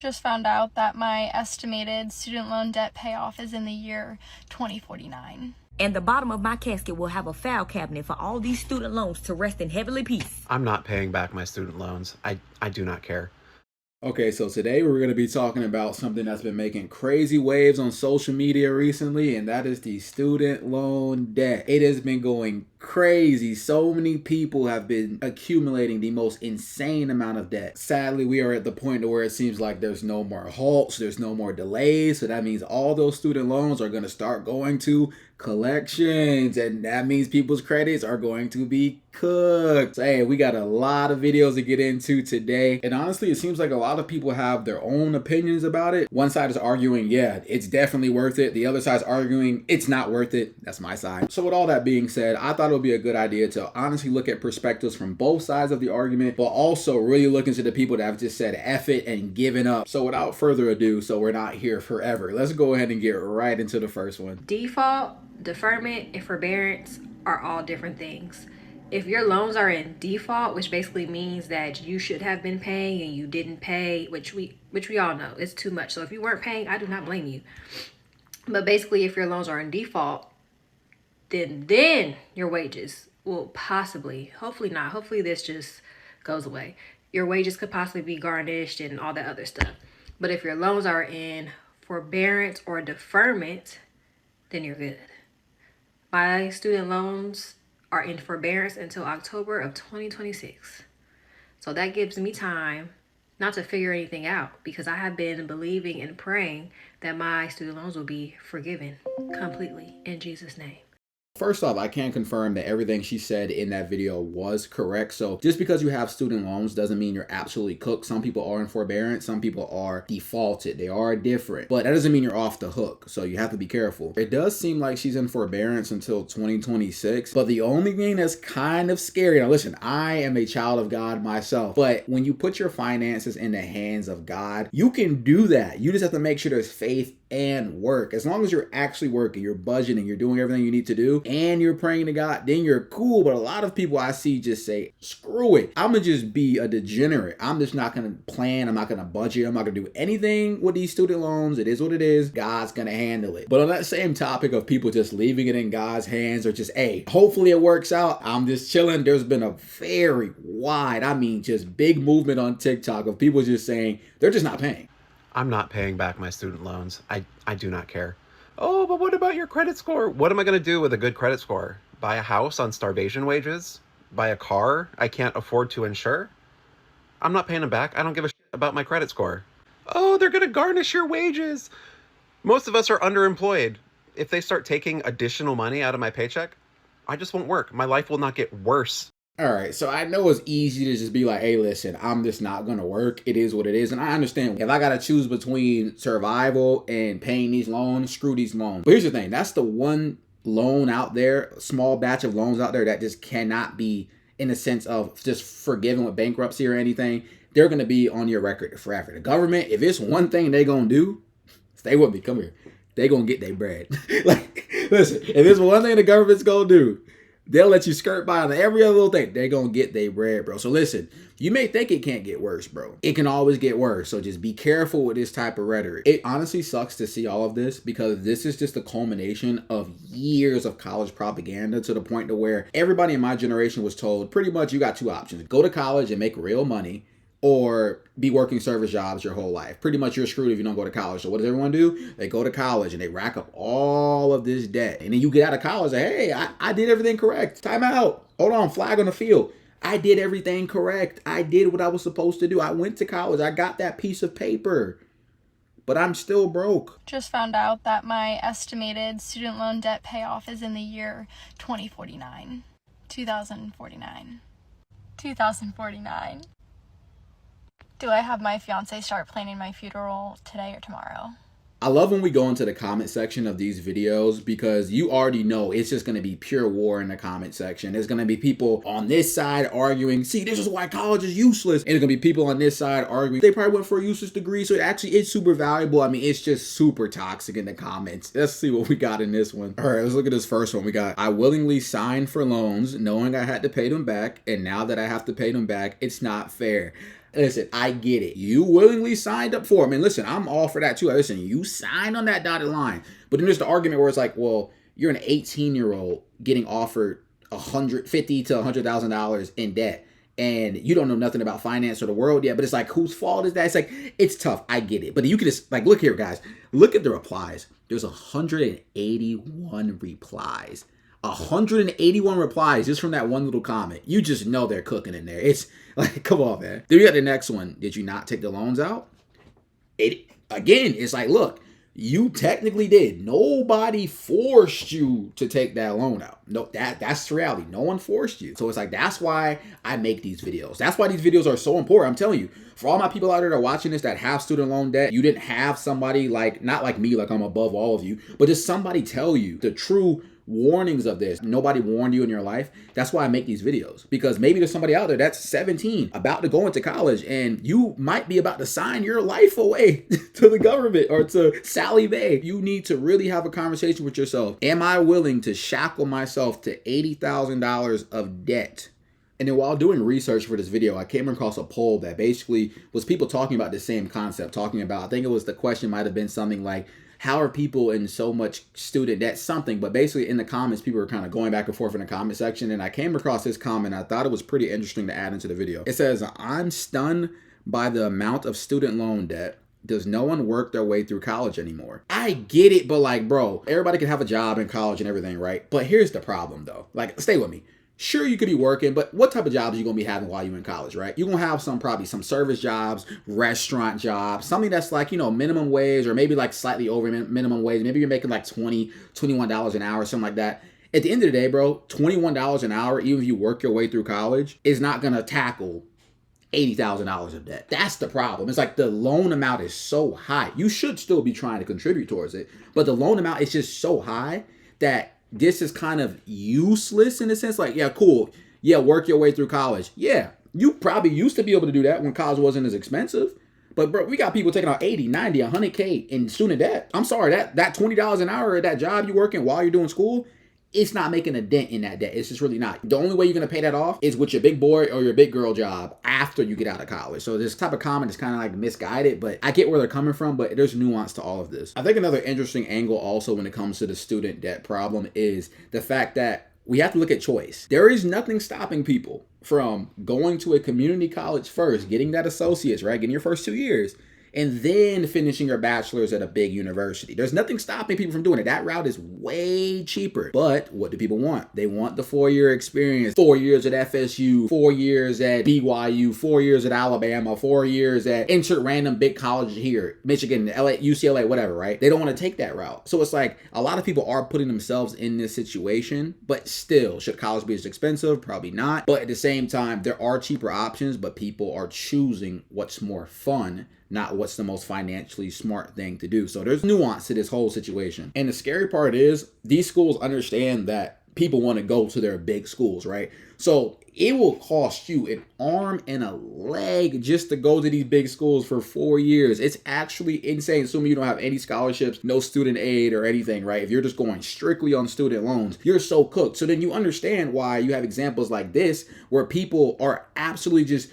Just found out that my estimated student loan debt payoff is in the year 2049. And the bottom of my casket will have a file cabinet for all these student loans to rest in heavenly peace. I'm not paying back my student loans. I do not care. Okay, so today we're going to be talking about something that's been making crazy waves on social media recently, and that is the student loan debt. It has been going crazy. So many people have been accumulating the most insane amount of debt. Sadly, we are at the point where it seems like there's no more halts, there's no more delays, so that means all those student loans are going to start going to collections, and that means people's credits are going to be cooked. So hey, we got a lot of videos to get into today, and honestly it seems like a lot of people have their own opinions about it. One side is arguing, yeah, it's definitely worth it. The other side's arguing it's not worth it. That's my side. So with all that being said, I thought it would be a good idea to honestly look at perspectives from both sides of the argument, but also really look into the people that have just said F it and given up. So without further ado, so we're not here forever, let's go ahead and get right into the first one. Default, deferment, and forbearance are all different things. If your loans are in default, which basically means that you should have been paying and you didn't pay, which we all know it's too much. So if you weren't paying, I do not blame you. But basically, if your loans are in default, then your wages will possibly, hopefully not, hopefully this just goes away. Your wages could possibly be garnished and all that other stuff. But if your loans are in forbearance or deferment, then you're good. My student loans are in forbearance until October of 2026. So that gives me time not to figure anything out, because I have been believing and praying that my student loans will be forgiven completely in Jesus' name. First off, I can confirm that everything she said in that video was correct. So just because you have student loans doesn't mean you're absolutely cooked. Some people are in forbearance, some people are defaulted. They are different, but that doesn't mean you're off the hook. So you have to be careful. It does seem like she's in forbearance until 2026, but the only thing that's kind of scary, now listen, I am a child of God myself, but when you put your finances in the hands of God, you can do that. You just have to make sure there's faith and work. As long as you're actually working, you're budgeting, you're doing everything you need to do, and you're praying to God, then you're cool. But a lot of people I see just say, screw it, I'm gonna just be a degenerate. I'm just not gonna plan, I'm not gonna budget, I'm not gonna do anything with these student loans. It is what it is, God's gonna handle it. But on that same topic of people just leaving it in God's hands, or just, hey, hopefully it works out, I'm just chilling, there's been a very wide, I mean just big movement on TikTok of people just saying they're just not paying. I'm not paying back my student loans. I do not care. Oh, but what about your credit score? What am I going to do with a good credit score? Buy a house on starvation wages? Buy a car I can't afford to insure? I'm not paying them back. I don't give a shit about my credit score. Oh, they're going to garnish your wages. Most of us are underemployed. If they start taking additional money out of my paycheck, I just won't work. My life will not get worse. All right, so I know it's easy to just be like, hey, listen, I'm just not going to work. It is what it is. And I understand if I got to choose between survival and paying these loans, screw these loans. But here's the thing. That's the one loan out there, small batch of loans out there that just cannot be in the sense of just forgiven with bankruptcy or anything. They're going to be on your record forever. The government, if it's one thing they going to do, stay with me. Come here. They going to get their bread. Like, listen, if it's one thing the government's going to do, they'll let you skirt by on every other little thing. They're going to get their bread, bro. So listen, you may think it can't get worse, bro. It can always get worse. So just be careful with this type of rhetoric. It honestly sucks to see all of this, because this is just the culmination of years of college propaganda, to the point to where everybody in my generation was told pretty much you got two options. Go to college and make real money, or be working service jobs your whole life. Pretty much you're screwed if you don't go to college. So what does everyone do? They go to college and they rack up all of this debt. And then you get out of college and, hey, I did everything correct. Time out. Hold on, flag on the field. I did everything correct. I did what I was supposed to do. I went to college. I got that piece of paper. But I'm still broke. Just found out that my estimated student loan debt payoff is in the year 2049. 2049. 2049. Do I have my fiance start planning my funeral today or tomorrow? I love when we go into the comment section of these videos, because you already know it's just going to be pure war in the comment section. There's going to be people on this side arguing, see, this is why college is useless. And there's going to be people on this side arguing, they probably went for a useless degree, so it actually is super valuable. I mean, it's just super toxic in the comments. Let's see what we got in this one. All right, let's look at this first one. We got, I willingly signed for loans knowing I had to pay them back, and now that I have to pay them back, it's not fair. Listen, I get it. You willingly signed up for it. I mean, listen, I'm all for that too. Listen, you signed on that dotted line. But then there's the argument where it's like, well, you're an 18-year-old getting offered $150,000 to $100,000 in debt, and you don't know nothing about finance or the world yet. But it's like, whose fault is that? It's like, it's tough. I get it. But you can just, like, look here, guys. Look at the replies. There's 181 replies. 181 replies just from that one little comment. You just know they're cooking in there. It's like, come on, man. Then we got the next one. Did you not take the loans out? It's like, look, you technically did. Nobody forced you to take that loan out. No, that's the reality. No one forced you. So it's like, that's why I make these videos. That's why these videos are so important. I'm telling you, for all my people out there that are watching this that have student loan debt, you didn't have somebody like, not like me, like I'm above all of you, but just somebody tell you the true warnings of this. Nobody warned you in your life. That's why I make these videos, because maybe there's somebody out there that's 17 about to go into college, and you might be about to sign your life away to the government or to Sally Mae. You need to really have a conversation with yourself. Am I willing to shackle myself to $80,000 of debt? And then while doing research for this video, I came across a poll that basically was people talking about the same concept, talking about, I think it was, the question might have been something like, how are people in so much student debt, something, but basically in the comments, people were kind of going back and forth in the comment section. And I came across this comment. I thought it was pretty interesting to add into the video. It says, I'm stunned by the amount of student loan debt. Does no one work their way through college anymore? I get it, but like, bro, everybody can have a job in college and everything, right? But here's the problem though. Like, stay with me. Sure, you could be working, but what type of jobs are you going to be having while you're in college, right? You're going to have probably some service jobs, restaurant jobs, something that's like, minimum wage, or maybe like slightly over minimum wage. Maybe you're making like $20, $21 an hour, something like that. At the end of the day, bro, $21 an hour, even if you work your way through college, is not going to tackle $80,000 of debt. That's the problem. It's like the loan amount is so high. You should still be trying to contribute towards it, but the loan amount is just so high that this is kind of useless in a sense. Like, yeah, cool. Yeah, work your way through college. Yeah, you probably used to be able to do that when college wasn't as expensive. But bro, we got people taking out 80, 90, 100K in student debt. I'm sorry, that $20 an hour at that job you're working while you're doing school, it's not making a dent in that debt. It's just really not. The only way you're going to pay that off is with your big boy or your big girl job after you get out of college. So this type of comment is kind of like misguided, but I get where they're coming from, but there's nuance to all of this. I think another interesting angle also when it comes to the student debt problem is the fact that we have to look at choice. There is nothing stopping people from going to a community college first, getting that associate's, right? Getting your first 2 years, and then finishing your bachelor's at a big university. There's nothing stopping people from doing it. That route is way cheaper. But what do people want? They want the 4-year experience. 4 years at FSU, 4 years at BYU, 4 years at Alabama, 4 years at insert random big college here, Michigan, LA, UCLA, whatever, right? They don't want to take that route. So it's like a lot of people are putting themselves in this situation, but still, should college be as expensive? Probably not. But at the same time, there are cheaper options, but people are choosing what's more fun, not what's the most financially smart thing to do. So there's nuance to this whole situation. And the scary part is these schools understand that people want to go to their big schools, right? So it will cost you an arm and a leg just to go to these big schools for 4 years. It's actually insane, assuming you don't have any scholarships, no student aid or anything, right? If you're just going strictly on student loans, you're so cooked. So then you understand why you have examples like this where people are absolutely just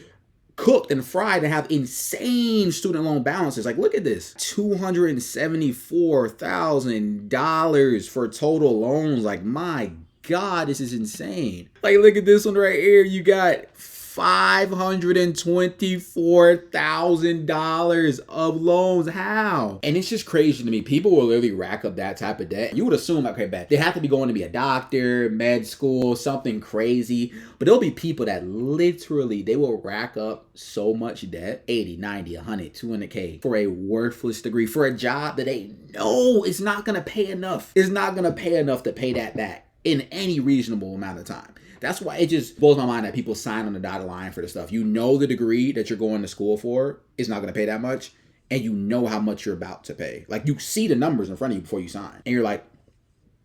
cooked and fried to have insane student loan balances. Like, look at this, $274,000 for total loans. Like, my God, this is insane. Like, look at this one right here. You got $524,000 of loans. How? And it's just crazy to me. People will literally rack up that type of debt. You would assume, okay, bet they have to be going to be a doctor, med school, something crazy. But there'll be people that literally, they will rack up so much debt, 80, 90, 100, 200K for a worthless degree, for a job that they know is not going to pay enough. It's not going to pay enough to pay that back in any reasonable amount of time. That's why it just blows my mind that people sign on the dotted line for this stuff. You know the degree that you're going to school for is not going to pay that much, and you know how much you're about to pay. Like, you see the numbers in front of you before you sign, and you're like,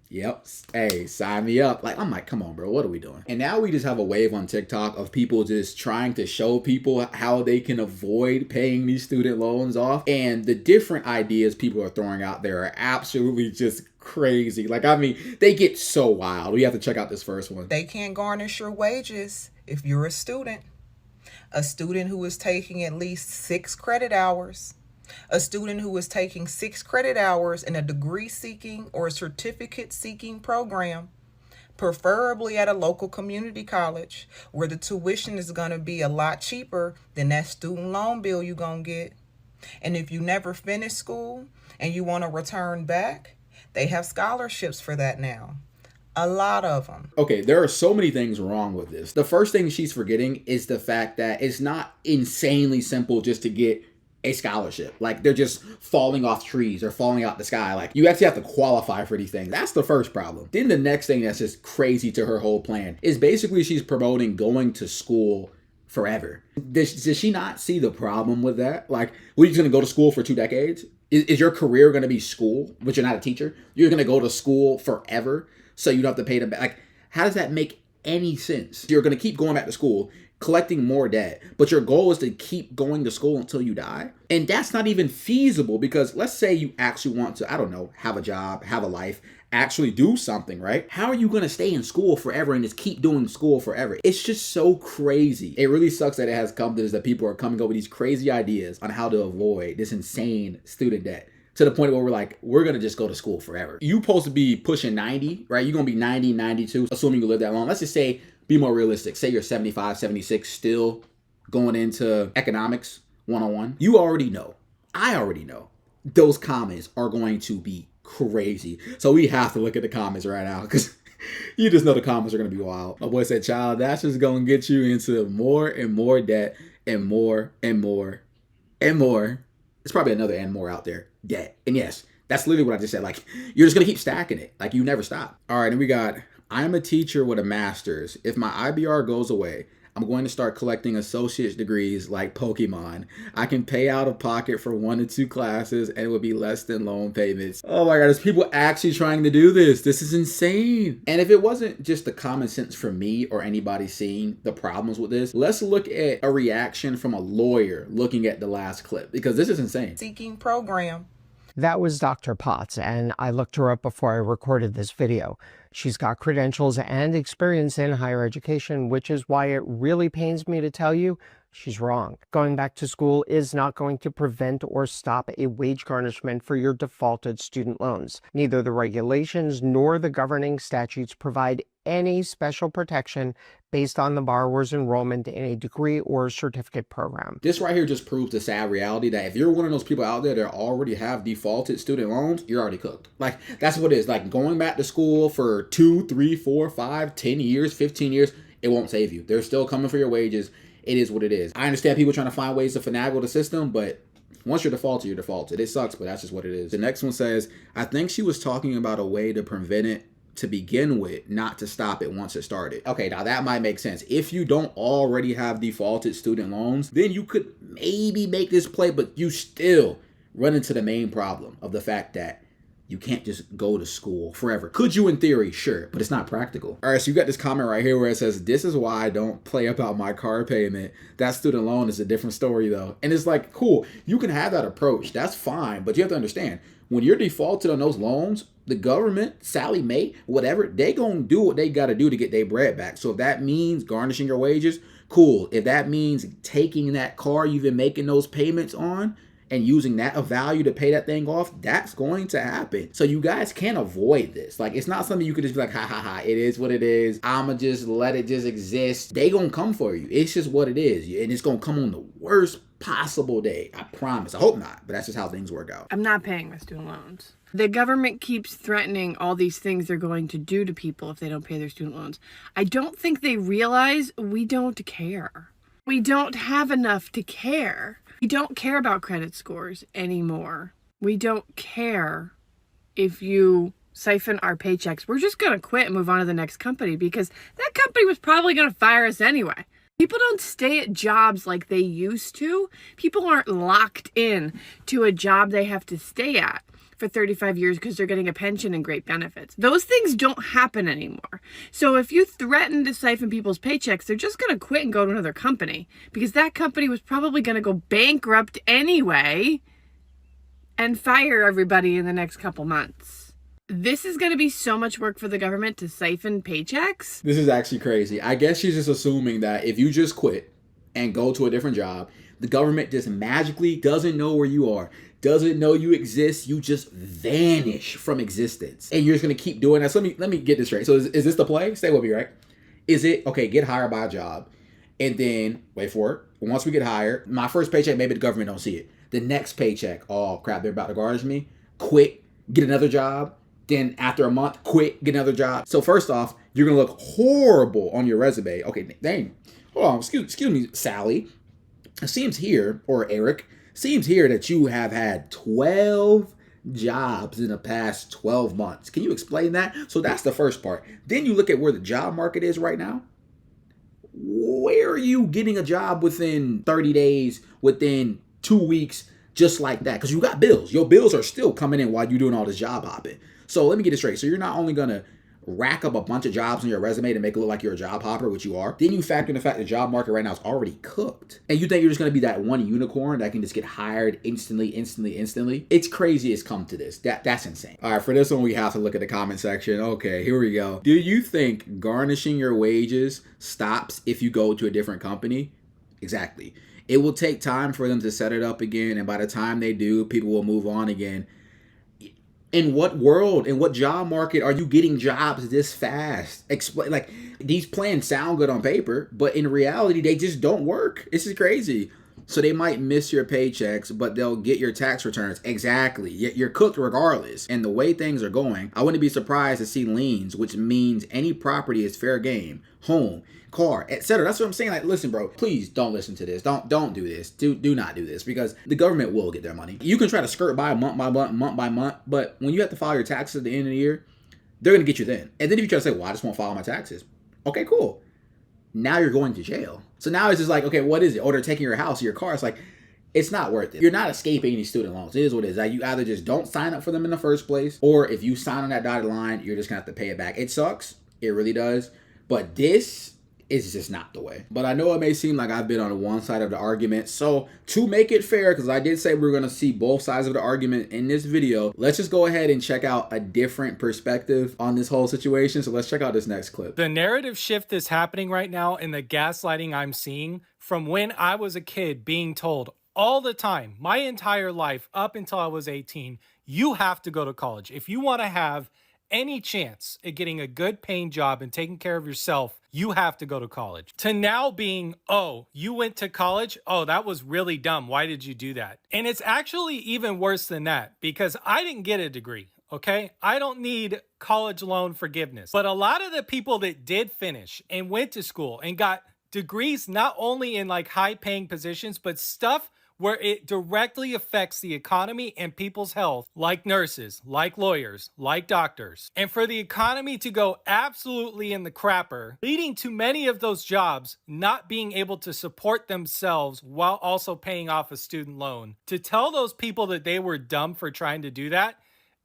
yep, hey, sign me up. Like, I'm like, come on, bro, what are we doing? And now we just have a wave on TikTok of people just trying to show people how they can avoid paying these student loans off. And the different ideas people are throwing out there are absolutely just crazy. Like, I mean, they get so wild. We have to check out this first one. They can't garnish your wages if you're a student. a student who is taking at least 6 credit hours, a student who is taking 6 credit hours in a degree-seeking or a certificate-seeking program, preferably at a local community college where the tuition is going to be a lot cheaper than that student loan bill you're going to get. And if you never finish school and you want to return back, they have scholarships for that now. A lot of them. Okay, there are so many things wrong with this. The first thing she's forgetting is the fact that it's not insanely simple just to get a scholarship. Like, they're just falling off trees or falling out the sky. Like, you actually have to qualify for these things. That's the first problem. Then the next thing that's just crazy to her whole plan is basically she's promoting going to school forever. Does she not see the problem with that? Like, we're just going to go to school for 2 decades? Is your career going to be school, but you're not a teacher? You're going to go to school forever so you don't have to pay them back? Like, how does that make any sense? You're going to keep going back to school, collecting more debt, but your goal is to keep going to school until you die? And that's not even feasible, because let's say you actually want to, I don't know, have a job, have a life, actually do something, right? How are you going to stay in school forever and just keep doing school forever? It's just so crazy. It really sucks that it has come to this, that people are coming up with these crazy ideas on how to avoid this insane student debt, to the point where we're like, we're going to just go to school forever. You supposed to be pushing 90, right? You're going to be 90, 92, assuming you live that long. Let's just say, be more realistic. Say you're 75, 76, still going into economics 101. You already know, I already know, those comments are going to be crazy. So we have to look at the comments right now, because you just know the comments are going to be wild. My boy said, child, that's just going to get you into more and more debt, and more and more and more. There's probably another and more out there. Debt. And yes, that's literally what I just said. Like, you're just going to keep stacking it. Like, you never stop. All right, and we got, I'm a teacher with a master's. If my IBR goes away, I'm going to start collecting associate's degrees like Pokemon. I can pay out of pocket for 1 to 2 classes, and it would be less than loan payments. Oh my God, there's people actually trying to do this. This is insane. And if it wasn't just the common sense from me or anybody seeing the problems with this, let's look at a reaction from a lawyer looking at the last clip, because this is insane. Seeking program. That was Dr. Potts, and I looked her up before I recorded this video. She's got credentials and experience in higher education, which is why it really pains me to tell you she's wrong. Going back to school is not going to prevent or stop a wage garnishment for your defaulted student loans. Neither the regulations nor the governing statutes provide any special protection based on the borrower's enrollment in a degree or certificate program. This right here just proves the sad reality that if you're one of those people out there that already have defaulted student loans, you're already cooked. Like, that's what it is. Like, going back to school for 2, 3, 4, 5, 10 years, 15 years, it won't save you. They're still coming for your wages. It is what it is. I understand people trying to find ways to finagle the system, but once you're defaulted, you're defaulted. It sucks, but that's just what it is. The next one says, I think she was talking about a way to prevent it to begin with, not to stop it once it started. Okay, now that might make sense. If you don't already have defaulted student loans, then you could maybe make this play, but you still run into the main problem of the fact that you can't just go to school forever. Could you in theory? Sure, but it's not practical. All right, so you got this comment right here where it says, this is why I don't play about my car payment. That student loan is a different story though. And it's like, cool, you can have that approach. That's fine, but you have to understand, when you're defaulted on those loans, the government, Sally Mae, whatever, they gonna do what they gotta do to get their bread back. So if that means garnishing your wages, cool. If that means taking that car you've been making those payments on and using that of value to pay that thing off, that's going to happen. So you guys can't avoid this. Like, it's not something you could just be like, ha ha ha, it is what it is. I'ma just let it just exist. They gonna come for you. It's just what it is. And it's gonna come on the worst possible day. I promise. I hope not, but that's just how things work out. I'm not paying my student loans. The government keeps threatening all these things they're going to do to people if they don't pay their student loans. I don't think they realize we don't care. We don't have enough to care. We don't care about credit scores anymore. We don't care if you siphon our paychecks. We're just going to quit and move on to the next company because that company was probably going to fire us anyway. People don't stay at jobs like they used to. People aren't locked in to a job they have to stay at for 35 years because they're getting a pension and great benefits. Those things don't happen anymore. So if you threaten to siphon people's paychecks, they're just going to quit and go to another company because that company was probably going to go bankrupt anyway and fire everybody in the next couple months. This is going to be so much work for the government to siphon paychecks. This is actually crazy. I guess she's just assuming that if you just quit and go to a different job. The government just magically doesn't know where you are, doesn't know you exist. You just vanish from existence. And you're just going to keep doing that. So let me get this straight. So is this the play? Stay with me, right? Is it, okay, get hired by a job. And then, wait for it. Once we get hired, my first paycheck, maybe the government don't see it. The next paycheck, oh crap, they're about to garnish me. Quit, get another job. Then after a month, quit, get another job. So first off, you're going to look horrible on your resume. Okay, dang. Hold on, excuse me, Sally. It seems here, or Eric, seems here that you have had 12 jobs in the past 12 months. Can you explain that? So that's the first part. Then you look at where the job market is right now. Where are you getting a job within 30 days, within 2 weeks, just like that? Because you got bills. Your bills are still coming in while you're doing all this job hopping. So let me get it straight. So you're not only going to rack up a bunch of jobs on your resume to make it look like you're a job hopper, which you are. Then you factor in the fact the job market right now is already cooked. And you think you're just going to be that one unicorn that can just get hired instantly. It's crazy it's come to this. That's insane. All right, for this one, we have to look at the comment section. Okay, here we go. Do you think garnishing your wages stops if you go to a different company? Exactly. It will take time for them to set it up again. And by the time they do, people will move on again. In what world, in what job market are you getting jobs this fast? Explain. Like, these plans sound good on paper, but in reality, they just don't work. This is crazy. So they might miss your paychecks, but they'll get your tax returns. Exactly. You're cooked regardless. And the way things are going, I wouldn't be surprised to see liens, which means any property is fair game. Home, car, etc. That's what I'm saying. Like, listen, bro, please don't listen to this. Don't do this. Do not do this, because the government will get their money. You can try to skirt by month by month, but when you have to file your taxes at the end of the year, they're going to get you then. And then if you try to say, well, I just won't file my taxes. Okay, cool. Now you're going to jail. So now it's just like, okay, what is it? Oh, they're taking your house or your car. It's like, it's not worth it. You're not escaping any student loans. It is what it is. Like, you either just don't sign up for them in the first place, or if you sign on that dotted line, you're just going to have to pay it back. It sucks. It really does. But this is just not the way. But I know it may seem like I've been on one side of the argument. So to make it fair, because I did say we're going to see both sides of the argument in this video, let's just go ahead and check out a different perspective on this whole situation. So let's check out this next clip. The narrative shift that's happening right now and the gaslighting I'm seeing from when I was a kid being told all the time, my entire life up until I was 18, you have to go to college. If you want to have any chance at getting a good paying job and taking care of yourself, you have to go to college. To now being, oh, you went to college? Oh, that was really dumb. Why did you do that? And it's actually even worse than that, because I didn't get a degree, okay? I don't need college loan forgiveness. But a lot of the people that did finish and went to school and got degrees, not only in like high paying positions, but stuff where it directly affects the economy and people's health, like nurses, like lawyers, like doctors. And for the economy to go absolutely in the crapper, leading to many of those jobs not being able to support themselves while also paying off a student loan, to tell those people that they were dumb for trying to do that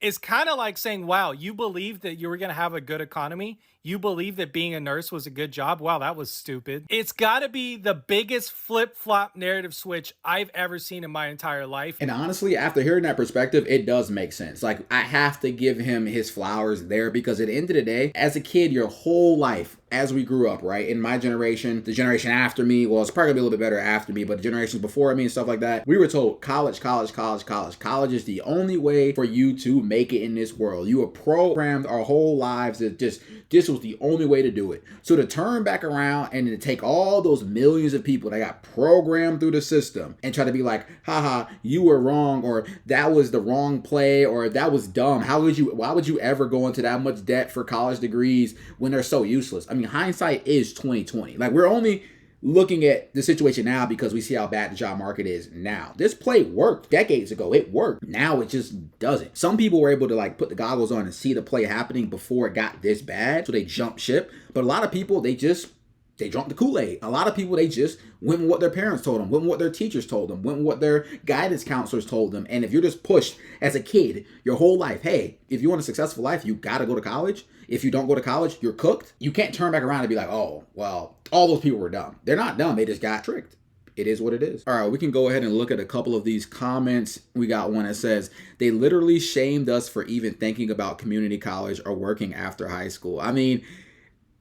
is kind of like saying, wow, you believed that you were going to have a good economy? You believed that being a nurse was a good job? Wow, that was stupid. It's got to be the biggest flip-flop narrative switch I've ever seen in my entire life. And honestly, after hearing that perspective, it does make sense. Like, I have to give him his flowers there, because at the end of the day, as a kid, your whole life, as we grew up, right? In my generation, the generation after me, well, it's probably gonna be a little bit better after me, but the generations before me and stuff like that, we were told college. College is the only way for you to make it in this world. You were programmed our whole lives that just this was the only way to do it. So to turn back around and to take all those millions of people that got programmed through the system and try to be like, haha, you were wrong, or that was the wrong play, or that was dumb. Why would you ever go into that much debt for college degrees when they're so useless? I mean, hindsight is 2020. Like, we're only looking at the situation now because we see how bad the job market is now. This play worked decades ago. It worked. Now it just doesn't. Some people were able to like put the goggles on and see the play happening before it got this bad, so they jumped ship. But a lot of people, they drank the Kool-Aid. A lot of people, they just went with what their parents told them, went with what their teachers told them, went with what their guidance counselors told them. And if you're just pushed as a kid your whole life, hey, if you want a successful life, you got to go to college. If you don't go to college, you're cooked. You can't turn back around and be like, oh, well, all those people were dumb. They're not dumb. They just got tricked. It is what it is. All right, we can go ahead and look at a couple of these comments. We got one that says, they literally shamed us for even thinking about community college or working after high school. I mean,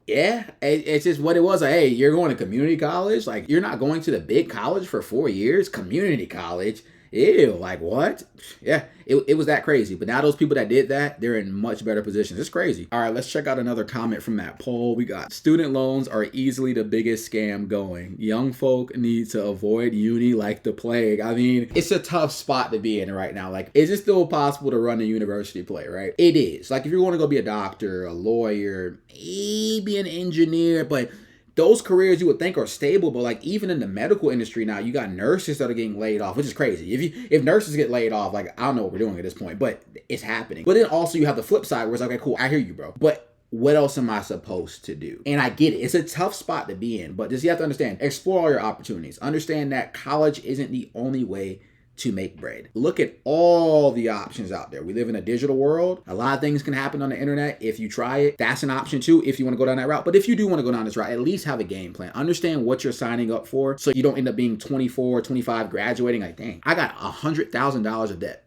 Yeah, it's just what it was. Like, hey, you're going to community college? Like, you're not going to the big college for 4 years? Community college? Ew, like what? Yeah, it was that crazy. But now those people that did that, they're in much better positions. It's crazy. All right, let's check out another comment from that poll. We got student loans are easily the biggest scam going. Young folk need to avoid uni like the plague. I mean, it's a tough spot to be in right now. Like, is it still possible to run a university play, right? It is. Like, if you want to go be a doctor, a lawyer, maybe an engineer, but those careers you would think are stable, but like even in the medical industry now, you got nurses that are getting laid off, which is crazy. If nurses get laid off, like I don't know what we're doing at this point, but it's happening. But then also you have the flip side where it's like, okay, cool, I hear you, bro. But what else am I supposed to do? And I get it. It's a tough spot to be in, but just you have to understand, explore all your opportunities. Understand that college isn't the only way to make bread. Look at all the options out there. We live in a digital world. A lot of things can happen on the internet. If you try it, that's an option too if you want to go down that route. But if you do want to go down this route, at least have a game plan. Understand what you're signing up for so you don't end up being 24, 25, graduating like, dang, I got $100,000 of debt.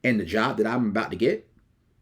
And the job that I'm about to get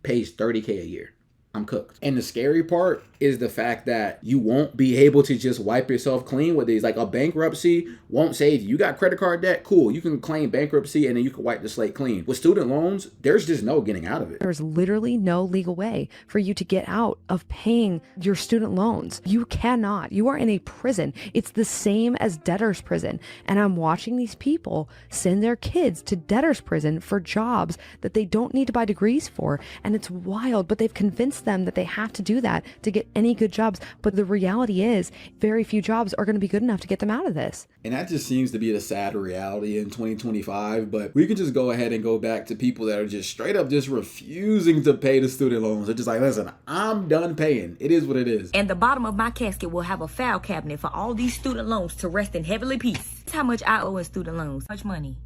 pays $30K a year. I'm cooked. And the scary part is the fact that you won't be able to just wipe yourself clean with these. Like a bankruptcy won't save you. You got credit card debt, cool. You can claim bankruptcy and then you can wipe the slate clean. With student loans, there's just no getting out of it. There's literally no legal way for you to get out of paying your student loans. You cannot. You are in a prison. It's the same as debtor's prison. And I'm watching these people send their kids to debtor's prison for jobs that they don't need to buy degrees for. And it's wild, but they've convinced them that they have to do that to get any good jobs. But the reality is very few jobs are going to be good enough to get them out of this. And that just seems to be the sad reality in 2025. But we can just go ahead and go back to people that are just straight up just refusing to pay the student loans. They're just like, listen, I'm done paying. It is what it is. And the bottom of my casket will have a file cabinet for all these student loans to rest in heavenly peace. That's how much I owe in student loans. How much money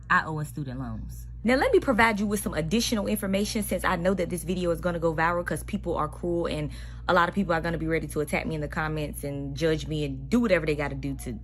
I owe in student loans. Now, let me provide you with some additional information since I know that this video is going to go viral because people are cruel and a lot of people are going to be ready to attack me in the comments and judge me and do whatever they got to do to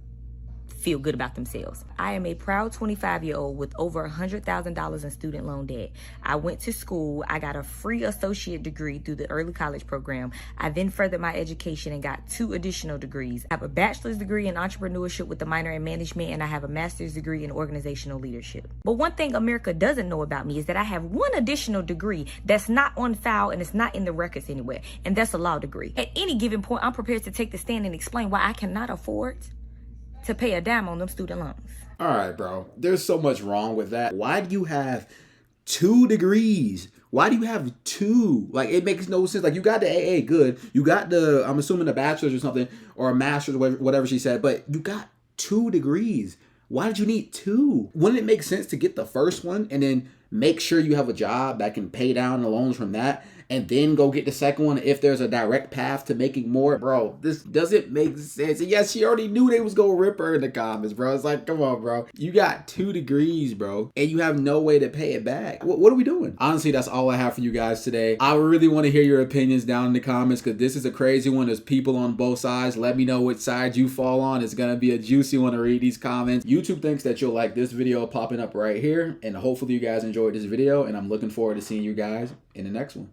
feel good about themselves. I am a proud 25-year-old with over $100,000 in student loan debt. I went to school. I got a free associate degree through the early college program. I then furthered my education and got 2 additional degrees. I have a bachelor's degree in entrepreneurship with a minor in management, and I have a master's degree in organizational leadership. But one thing America doesn't know about me is that I have 1 additional degree that's not on file and it's not in the records anywhere, and that's a law degree. At any given point, I'm prepared to take the stand and explain why I cannot afford to pay a dime on them student loans. All right, bro. There's so much wrong with that. Why do you have 2 degrees? Why do you have 2? Like, it makes no sense. Like, you got the AA, good. You got the, I'm assuming the bachelor's or something, or a master's, whatever she said, but you got 2 degrees. Why did you need 2? Wouldn't it make sense to get the first one and then make sure you have a job that can pay down the loans from that and then go get the second one if there's a direct path to making more? Bro, this doesn't make sense. And yes, she already knew they was gonna rip her in the comments, bro. It's like, come on, bro. You got 2 degrees, bro, and you have no way to pay it back. What are we doing? Honestly, that's all I have for you guys today. I really want to hear your opinions down in the comments because this is a crazy one. There's people on both sides. Let me know which side you fall on. It's gonna be a juicy one to read these comments. YouTube thinks that you'll like this video popping up right here, and hopefully you guys enjoyed this video, and I'm looking forward to seeing you guys in the next one.